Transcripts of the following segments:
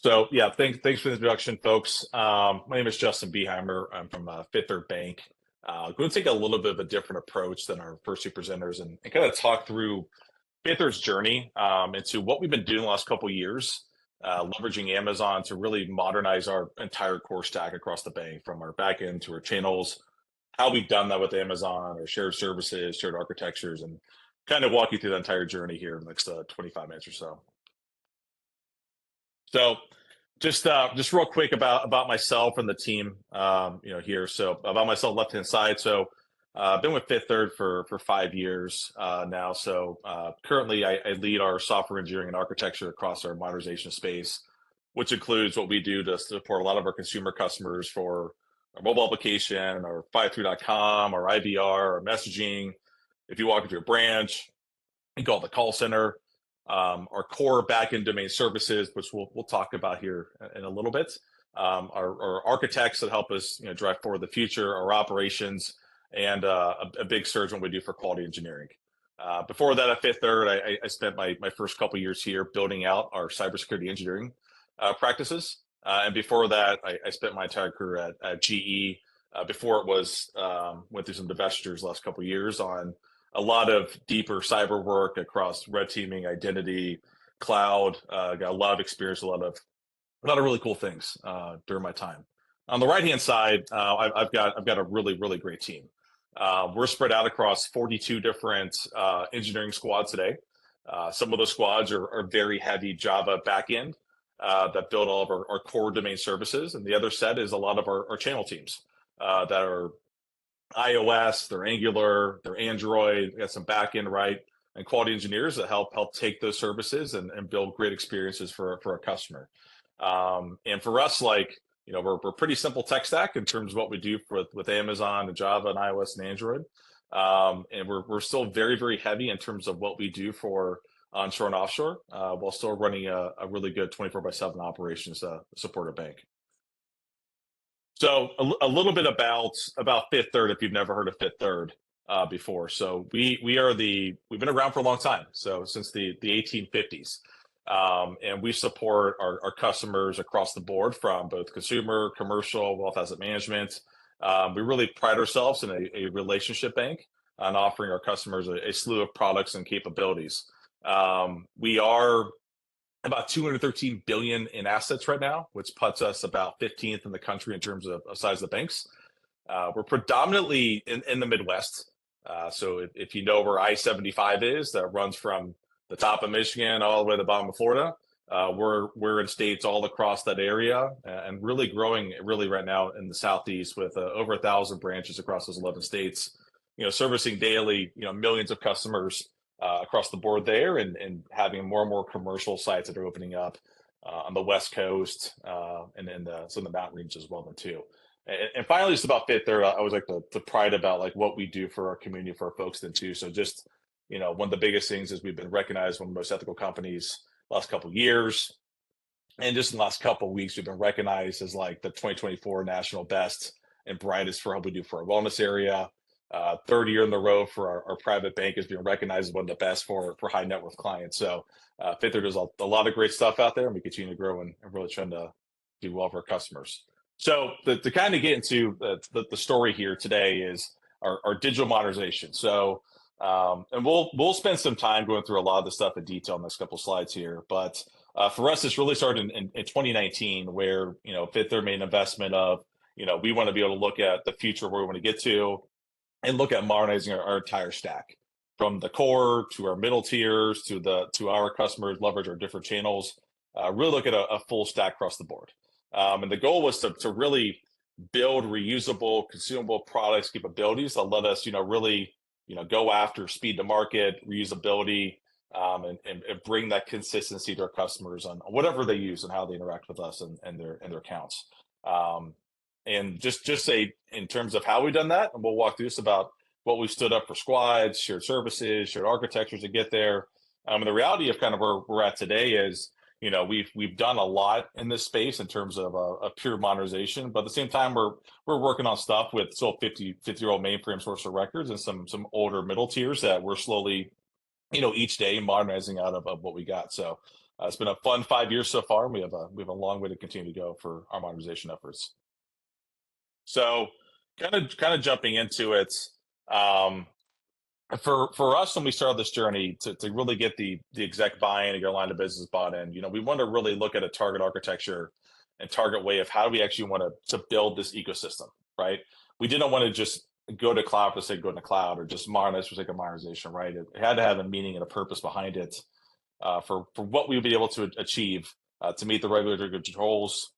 So yeah, thanks for the introduction, folks. My name is Justin Beheimer. I'm from Fifth Third Bank. Going to take a little bit of a different approach than our first two presenters and kind of talk through Fifth Third's journey into what we've been doing the last couple of years, leveraging Amazon to really modernize our entire core stack across the bank, from our backend to our channels, how we've done that with Amazon, our shared services, shared architectures, and kind of walk you through the entire journey here in the next 25 minutes or so. So just real quick about myself and the team, here. So about myself, left hand side. So I've been with Fifth Third for 5 years now. So currently, I lead our software engineering and architecture across our modernization space, which includes what we do to support a lot of our consumer customers for our mobile application, our 53.com, our IVR, our messaging. If you walk into a branch, you call it the call center. Our core backend domain services, which we'll talk about here in a little bit. Our architects that help us drive forward the future, our operations, and a big surge in what we do for quality engineering. Before that, at Fifth Third, I spent my first couple years here building out our cybersecurity engineering practices. And before that, I spent my entire career at GE. Before it was went through some divestitures the last couple of years on a lot of deeper cyber work across red teaming, identity, cloud. Got a lot of experience, a lot of really cool things during my time. On the right hand side, I've got a really great team. We're spread out across 42 different engineering squads today. Some of those squads are very heavy Java backend that build all of our core domain services, and the other set is a lot of our channel teams that are iOS, they're Angular, they're Android. We got some backend, right, and quality engineers that help take those services and build great experiences for our customer. And for us, we're pretty simple tech stack in terms of what we do with Amazon and Java and iOS and Android. And we're still very heavy in terms of what we do for onshore and offshore, while still running a really good 24/7 operations to support our bank. So a little bit about Fifth Third, if you've never heard of Fifth Third before. So we've been around for a long time, so since the 1850s, and we support our customers across the board from both consumer, commercial, wealth asset management. We really pride ourselves in a relationship bank on offering our customers a slew of products and capabilities. We are about 213 billion in assets right now, which puts us about 15th in the country in terms of size of the banks. We're predominantly in the Midwest. So if you know where I-75 is, that runs from the top of Michigan all the way to the bottom of Florida, we're in states all across that area, and really growing right now in the Southeast with over 1,000 branches across those 11 states, servicing daily, millions of customers across the board there, and having more and more commercial sites that are opening up on the West Coast, and in some of the mountain regions as well then too. And finally, just about Fifth Third, I always like to pride about what we do for our community, for our folks then too. So just, one of the biggest things is we've been recognized one of the most ethical companies last couple of years. And just in the last couple of weeks, we've been recognized as the 2024 national best and brightest for what we do for our wellness area. Third year in a row for our private bank has been recognized as one of the best for high net worth clients. So Fifth Third does a lot of great stuff out there, and we continue to grow and really trying to do well for our customers. So to kind of get into the story here today is our digital modernization. So and we'll spend some time going through a lot of the stuff in detail in the next couple of slides here. But for us, this really started in 2019, where Fifth Third made an investment of we want to be able to look at the future where we want to get to, and look at modernizing our entire stack, from the core to our middle tiers to our customers, leverage our different channels, really look at a full stack across the board. And the goal was to really build reusable, consumable products capabilities that let us really go after speed to market, reusability, and bring that consistency to our customers on whatever they use and how they interact with us and their accounts. And just say in terms of how we've done that, and we'll walk through this about what we've stood up for squads, shared services, shared architectures to get there. And the reality of kind of where we're at today is, we've done a lot in this space in terms of a pure modernization, but at the same time, we're working on stuff with still 50-year-old mainframe source of records and some older middle tiers that we're slowly, each day modernizing out of what we got. So It's been a fun 5 years so far. And we have a long way to continue to go for our modernization efforts. So, kind of jumping into it. Um, for us, when we started this journey to really get the exec buy-in and get our line of business bought in, we want to really look at a target architecture and target way of how do we actually want to build this ecosystem, right? We didn't want to just go to cloud for the sake of going to cloud or just modernize for the sake of modernization, right? It had to have a meaning and a purpose behind it, for what we would be able to achieve, to meet the regulatory controls,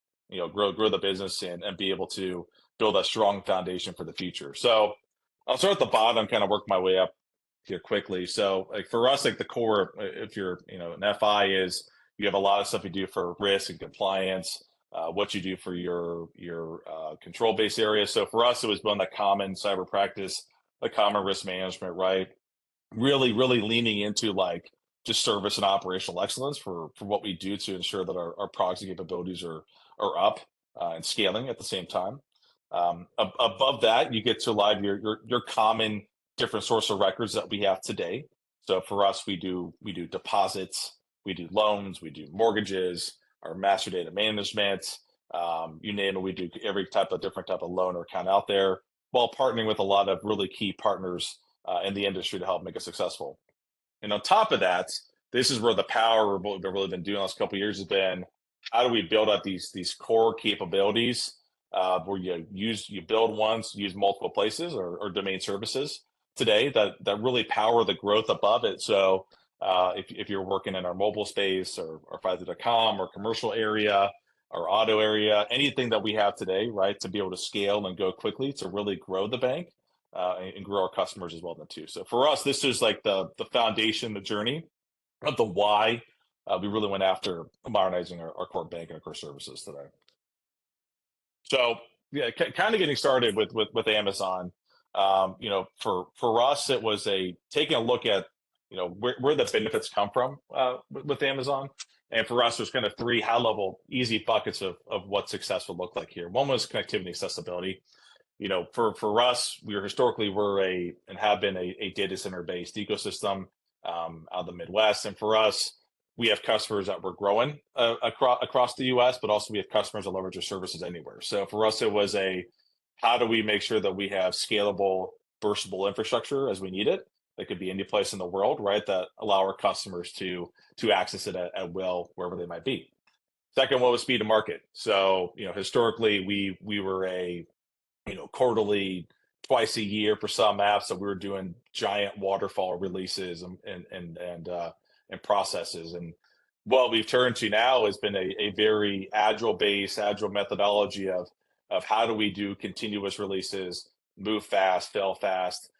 grow the business, and be able to build a strong foundation for the future. So I'll start at the bottom, kind of work my way up here quickly. So like for us, like the core, if you're an FI, is you have a lot of stuff you do for risk and compliance, what you do for your control base area. So for us, it was building that common cyber practice, the common risk management, right? Really leaning into like just service and operational excellence for what we do to ensure that our products and capabilities are up, and scaling at the same time. Above that, you get to a lot of your common different source of records that we have today. So for us, we do deposits, we do loans, we do mortgages, our master data management. You name it, we do every different type of loan or account out there, while partnering with a lot of really key partners in the industry to help make it successful. And on top of that, this is where the power of what we've really been doing the last couple of years has been: how do we build up these core capabilities, where you build once, use multiple places or domain services today that really power the growth above it. So if you're working in our mobile space or 5.com or commercial area or auto area, anything that we have today, right, to be able to scale and go quickly to really grow the bank, and grow our customers as well then too. So for us, this is like the foundation, the journey of the why we really went after modernizing our core bank and our core services today. So yeah, kind of getting started with Amazon. For us, it was taking a look at where the benefits come from, with Amazon. And for us, there's kind of three high level easy buckets of what success would look like here. One was connectivity and accessibility. For us, we're and have been a data center based ecosystem, out of the Midwest. And for us, we have customers that we're growing, across the US, but also we have customers that leverage our services anywhere. So for us, it was how do we make sure that we have scalable, burstable infrastructure as we need it? That could be any place in the world, right? That allow our customers to access it at will wherever they might be. Second one was speed to market. So historically, we were a quarterly, twice a year for some apps that we were doing giant waterfall releases and processes. And what we've turned to now has been a very agile methodology of how do we do continuous releases, move fast, fail fast,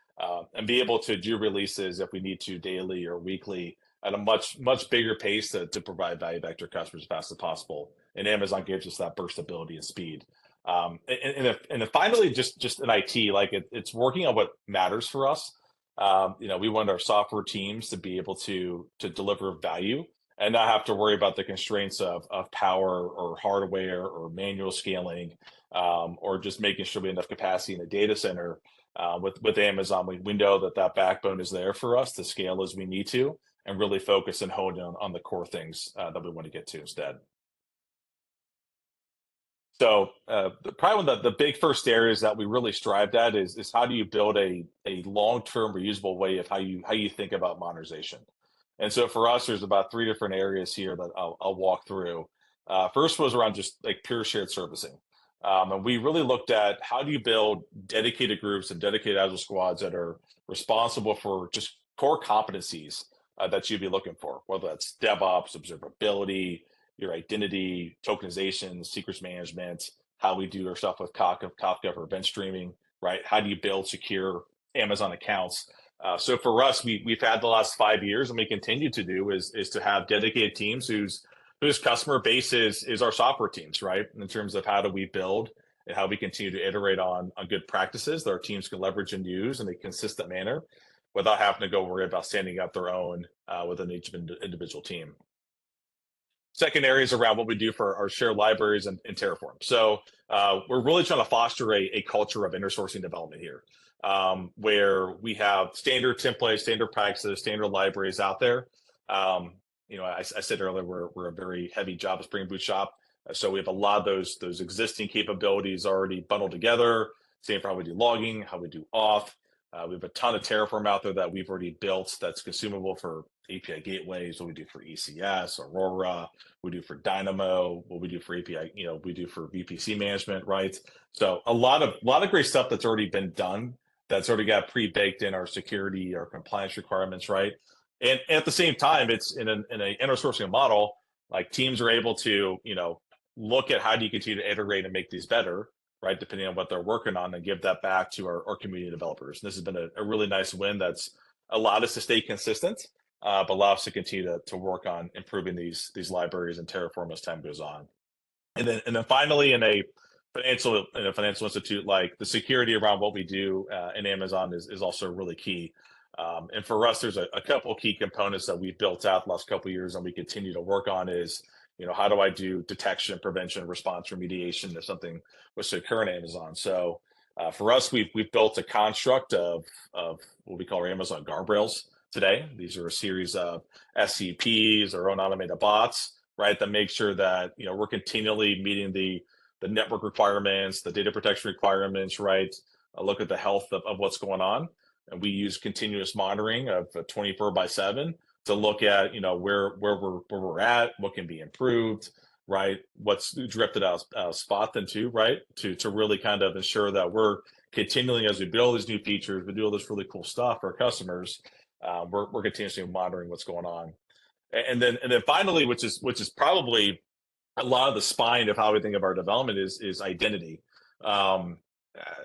and be able to do releases if we need to daily or weekly at a much bigger pace to provide value back to our customers as fast as possible. And Amazon gives us that burstability and speed. And then finally, just in IT, like it's working on what matters for us. We want our software teams to be able to deliver value and not have to worry about the constraints of power or hardware or manual scaling, or just making sure we have enough capacity in the data center. With Amazon, we know that backbone is there for us to scale as we need to and really focus and hone in on the core things that we want to get to instead. So probably one of the big first areas that we really strived at is how do you build a long-term reusable way of how you think about modernization. And so for us, there's about three different areas here that I'll walk through. First was around just like pure shared servicing. And we really looked at how do you build dedicated groups and dedicated agile squads that are responsible for just core competencies that you'd be looking for, whether that's DevOps, observability, your identity, tokenization, secrets management, how we do our stuff with Kafka for event streaming, right? How do you build secure Amazon accounts? So for us, we've had the last 5 years, and we continue to do is to have dedicated teams whose customer base is our software teams, right? In terms of how do we build and how we continue to iterate on good practices that our teams can leverage and use in a consistent manner without having to go worry about standing up their own within each individual team. Second area is around what we do for our shared libraries and Terraform. So we're really trying to foster a culture of intersourcing development here, where we have standard templates, standard practices, standard libraries out there. I said earlier, we're a very heavy Java Spring Boot shop. So we have a lot of those existing capabilities already bundled together. Same for how we do logging, how we do auth. We have a ton of Terraform out there that we've already built that's consumable for API gateways, what we do for ECS, Aurora, we do for Dynamo, what we do for API, we do for VPC management, right? So a lot of great stuff that's already been done, that's already got pre-baked in our security, our compliance requirements, right? And at the same time, it's in an inner-sourcing model, like teams are able to, look at how do you continue to iterate and make these better, right? Depending on what they're working on, and give that back to our community developers. And this has been a really nice win that's allowed us to stay consistent, but allow us to continue to work on improving these libraries and Terraform as time goes on. And then finally, in a financial institute, like the security around what we do in Amazon is also really key. And for us, there's a couple key components that we've built out the last couple of years, and we continue to work on is, how do I do detection, prevention, response, remediation if something was to occur in Amazon? So for us, we've built a construct of what we call our Amazon guardrails today. These are a series of SCPs, or own automated bots, right, that make sure that we're continually meeting the network requirements, the data protection requirements, right? Look at the health of what's going on, and we use continuous monitoring of 24/7 to look at where we're at, what can be improved, right? What's drifted out spot into, right? To really kind of ensure that we're continually, as we build these new features, we do all this really cool stuff for our customers. We're continuously monitoring what's going on, and then finally, which is probably a lot of the spine of how we think of our development is identity.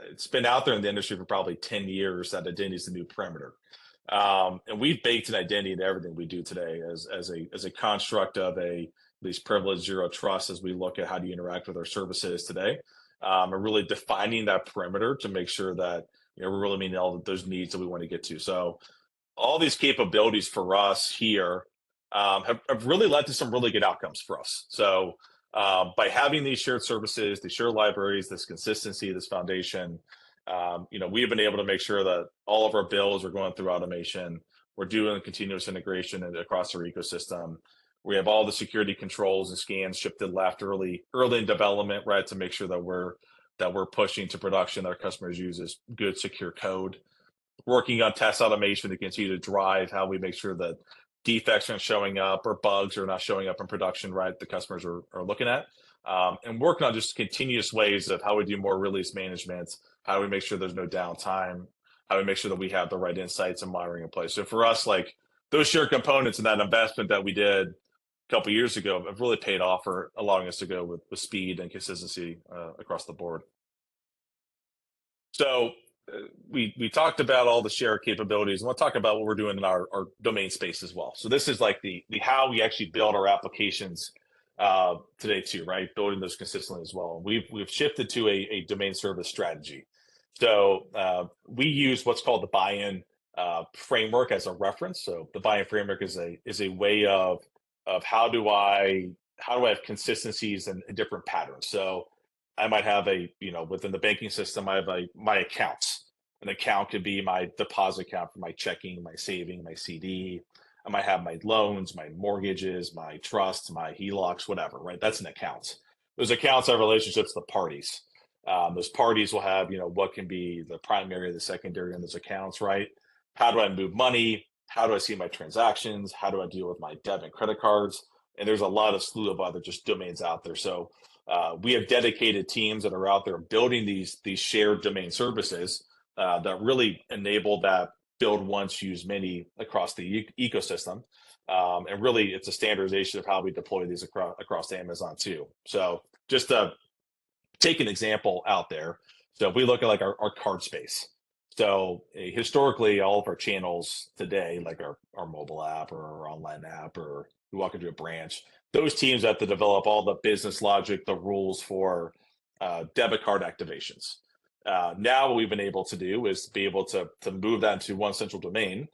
It's been out there in the industry for probably 10 years that identity is the new perimeter. And we've baked an identity into everything we do today as a construct of at least privilege, zero trust, as we look at how do you interact with our services today. And really defining that perimeter to make sure that we're really meeting all of those needs that we want to get to. So all these capabilities for us here have really led to some really good outcomes for us. So by having these shared services, these shared libraries, this consistency, this foundation, we've been able to make sure that all of our builds are going through automation. We're doing continuous integration across our ecosystem. We have all the security controls and scans shipped and left early in development, right, to make sure that we're pushing to production that our customers use as good, secure code. Working on test automation to continue to drive how we make sure that defects aren't showing up or bugs are not showing up in production, right, the customers are looking at. And working on just continuous ways of how we do more release management, how we make sure there's no downtime, how we make sure that we have the right insights and monitoring in place. So for us, like those shared components and that investment that we did a couple of years ago have really paid off for allowing us to go with speed and consistency across the board. So we talked about all the shared capabilities. I want to talk about what we're doing in our domain space as well. So this is like the how we actually build our applications today too, right? Building those consistently as well. We've shifted to a domain service strategy. So we use what's called the buy-in framework as a reference. So the buy-in framework is a way of how do I have consistencies and different patterns. So I might have within the banking system, I have my accounts. An account could be my deposit account for my checking, my saving, my CD. I might have my loans, my mortgages, my trusts, my HELOCs, whatever, right? That's an account. Those accounts have relationships with parties. Those parties will have, what can be the primary, the secondary in those accounts, right? How do I move money? How do I see my transactions? How do I deal with my debit and credit cards? And there's a lot of slew of other just domains out there. So we have dedicated teams that are out there building these shared domain services that really enable that build once, use many across the ecosystem. And really, it's a standardization of how we deploy these across Amazon too. So just to take an example out there. So if we look at like our card space. So historically, all of our channels today, like our mobile app or our online app, or we walk into a branch, those teams have to develop all the business logic, the rules for debit card activations. Now what we've been able to do is be able to move that into one central domain.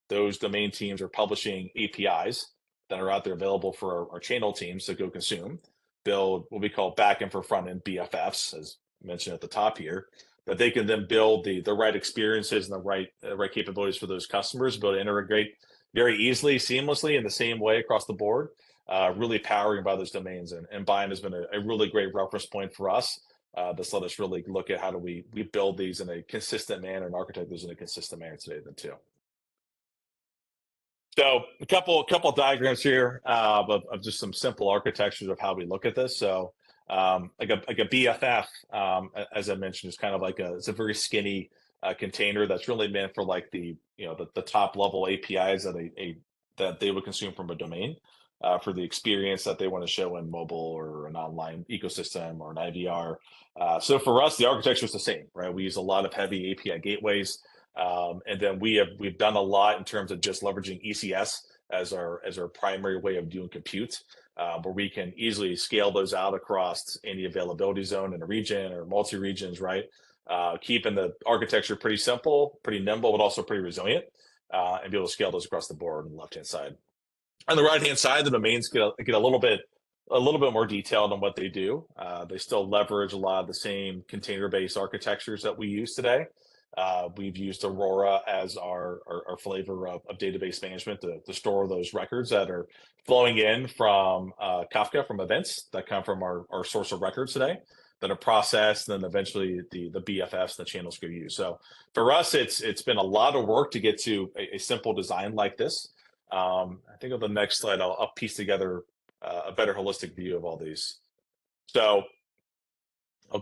Those domain teams are publishing APIs that are out there available for our channel teams to go consume, build what we call back-end for front-end BFFs, as mentioned at the top here, that they can then build the right experiences and the right capabilities for those customers, be able to integrate very easily, seamlessly, in the same way across the board, really powering by those domains. And Bind has been a really great reference point for us. That's let us really look at how do we build these in a consistent manner and architect those in a consistent manner today then too. So a couple diagrams here of just some simple architectures of how we look at this. So like a BFF, as I mentioned, is kind of like it's a very skinny container that's really meant for like the top level APIs that they would consume from a domain for the experience that they want to show in mobile or an online ecosystem or an IVR. So for us, the architecture is the same, right? We use a lot of heavy API gateways. And then we've done a lot in terms of just leveraging ECS as our primary way of doing compute, where we can easily scale those out across any availability zone in a region or multi regions, right? Keeping the architecture pretty simple, pretty nimble, but also pretty resilient, and be able to scale those across the board on the left hand side. On the right hand side, the domains get a little bit more detailed on what they do. They still leverage a lot of the same container based architectures that we use today. We've used Aurora as our flavor of database management to store those records that are flowing in from Kafka, from events that come from our source of records today, that are processed, and then eventually the BFFs, the channels go use. So for us, it's been a lot of work to get to a simple design like this. I think on the next slide, I'll piece together a better holistic view of all these. So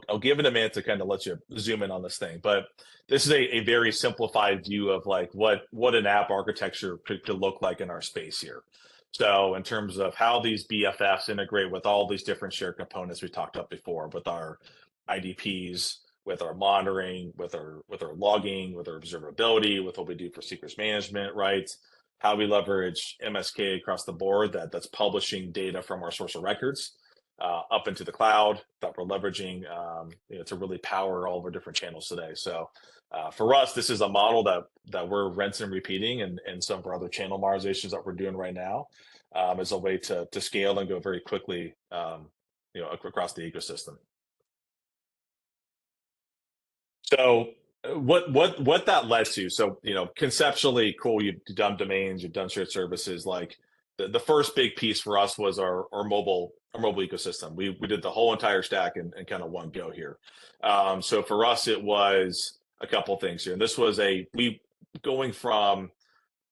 I'll give it a minute to kind of let you zoom in on this thing, but this is a very simplified view of like what an app architecture could look like in our space here. So in terms of how these BFFs integrate with all these different shared components we talked about before, with our IDPs, with our monitoring, with our logging, with our observability, with what we do for secrets management, right? How we leverage MSK across the board that's publishing data from our source of records up into the cloud that we're leveraging to really power all of our different channels today. So for us, this is a model that we're rinsing and repeating, and some of our other channel modernizations that we're doing right now as a way to scale and go very quickly across the ecosystem. So what that led to? So conceptually, cool. You've done domains, you've done shared services. Like the first big piece for us was our mobile ecosystem. We did the whole entire stack in kind of one go here. So for us, it was a couple of things here. And this was we going from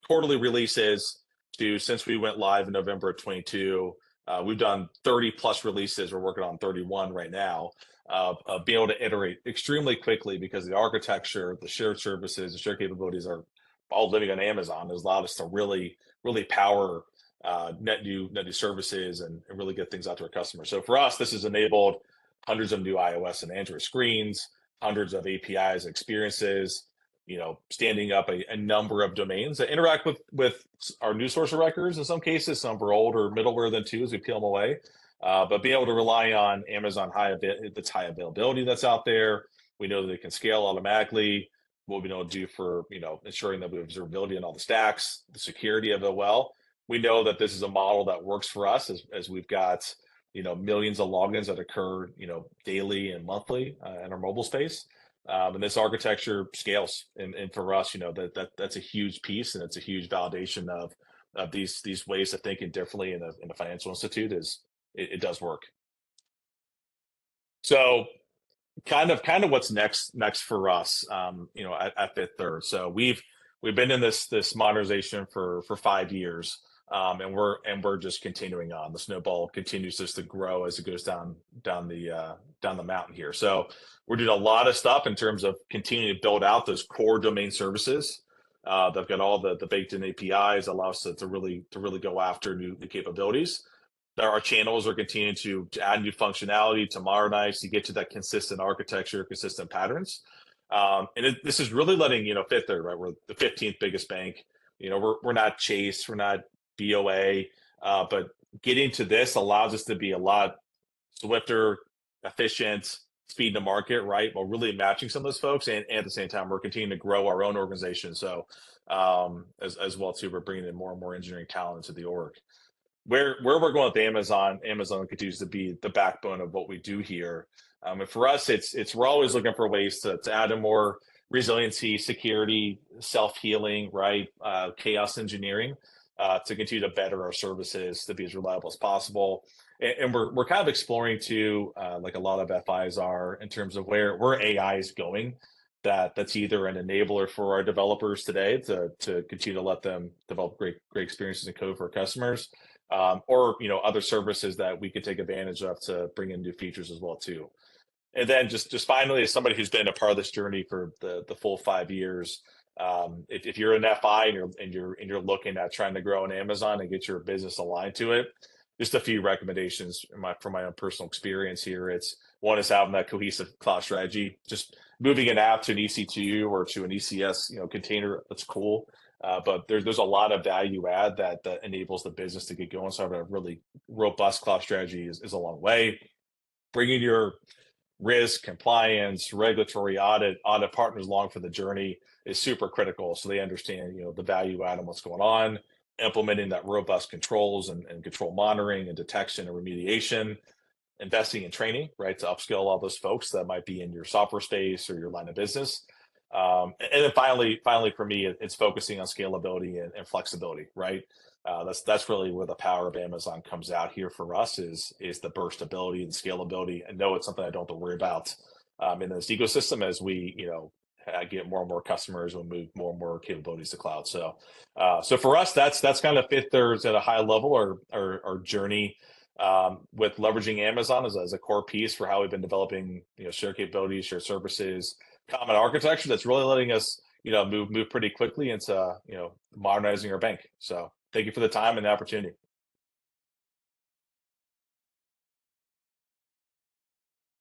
quarterly releases to, since we went live in November of 22, we've done 30 plus releases. We're working on 31 right now. Being able to iterate extremely quickly because the architecture, the shared services, the shared capabilities are all living on Amazon, has allowed us to really power net new services and really get things out to our customers. So for us, this has enabled hundreds of new iOS and Android screens, hundreds of APIs, experiences, standing up a number of domains that interact with our new source of records in some cases, some of our older middleware then too, as we peel them away. But being able to rely on Amazon high availability that's out there. We know that they can scale automatically. What we know to do for ensuring that we have observability in all the stacks, the security of it well. We know that this is a model that works for us as we've got millions of logins that occur daily and monthly in our mobile space. And this architecture scales, and for us, that's a huge piece, and it's a huge validation of these ways of thinking differently in a financial institute. Is it does work. So kind of what's next for us, at Fifth Third. So we've been in this modernization for 5 years, and we're just continuing on. The snowball continues just to grow as it goes down the mountain here. So we're doing a lot of stuff in terms of continuing to build out those core domain services. They've got all the baked in APIs, allow us to really go after new capabilities. Our channels are continuing to add new functionality, to modernize, to get to that consistent architecture, consistent patterns. And this is really letting Fifth Third, right? We're the 15th biggest bank. We're not Chase, we're not BOA, but getting to this allows us to be a lot swifter, efficient, speed to market, right? While really matching some of those folks, and at the same time, we're continuing to grow our own organization. So as well too, we're bringing in more and more engineering talent into the org. Where we're going with Amazon continues to be the backbone of what we do here. And for us, it's we're always looking for ways to add in more resiliency, security, self-healing, right? Chaos engineering to continue to better our services to be as reliable as possible. And we're kind of exploring too, like a lot of FIs are, in terms of where AI is going. That's either an enabler for our developers today to continue to let them develop great experiences and code for our customers, or other services that we could take advantage of to bring in new features as well too. And then just finally, as somebody who's been a part of this journey for the full 5 years, if you're an FI and you're looking at trying to grow on Amazon and get your business aligned to it, just a few recommendations from my own personal experience here. It's one is having that cohesive cloud strategy. Just moving an app to an EC2 or to an ECS container, that's cool. But there's a lot of value add that enables the business to get going. So having a really robust cloud strategy is a long way. Bringing your risk, compliance, regulatory audit partners along for the journey is super critical. So they understand, the value add and what's going on, implementing that robust controls and control monitoring and detection and remediation, investing in training, right, to upskill all those folks that might be in your software space or your line of business. And then finally for me, it's focusing on scalability and flexibility, right? That's really where the power of Amazon comes out here for us is the burstability and scalability. I know it's something I don't have to worry about in this ecosystem as we get more and more customers and move more and more capabilities to cloud. So for us, that's kind of fifth thirds at a high level, our journey with leveraging Amazon as a core piece for how we've been developing shared capabilities, shared services, common architecture that's really letting us move pretty quickly into modernizing our bank. So thank you for the time and the opportunity.